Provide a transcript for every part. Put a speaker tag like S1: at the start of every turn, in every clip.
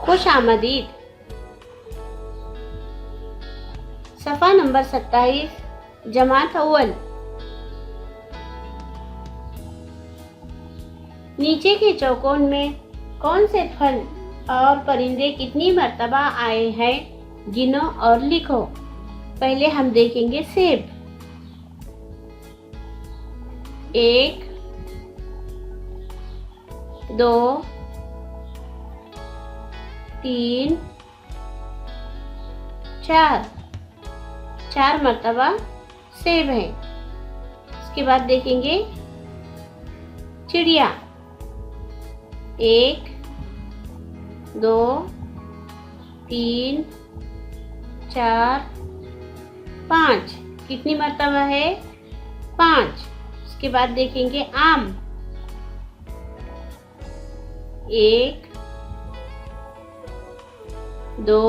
S1: खुश आमदीद। सफ़ा नंबर 27, जमात अव्वल। नीचे के चौकोन में कौन से फल और परिंदे कितनी मर्तबा आए हैं, गिनो और लिखो। पहले हम देखेंगे सेब। 1, 2, 3, 4, 4 मर्तबा सेब है। इसके बाद देखेंगे चिड़िया। 1, 2, 3, 4, 5, कितनी मर्तबा है? 5। उसके बाद देखेंगे आम। 1, 2,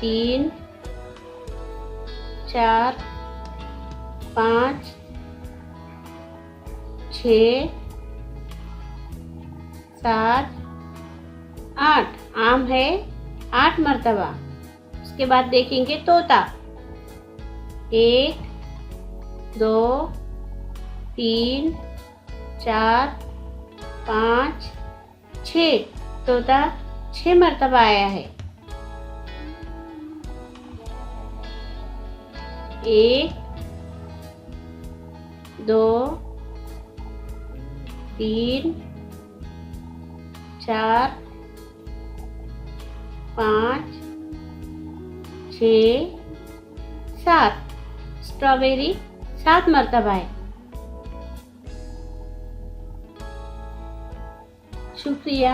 S1: 3, 4, 5, 6, 7, 8, आम है 8 मर्तबा। उसके बाद देखेंगे तोता। 1, 2, 3, 4, 5, 6, तोता 6 मर्तबा आया है। 1, 2, 3, 4, 5, 6, 7, स्ट्रॉबेरी 7 मर्तबा है। शुक्रिया।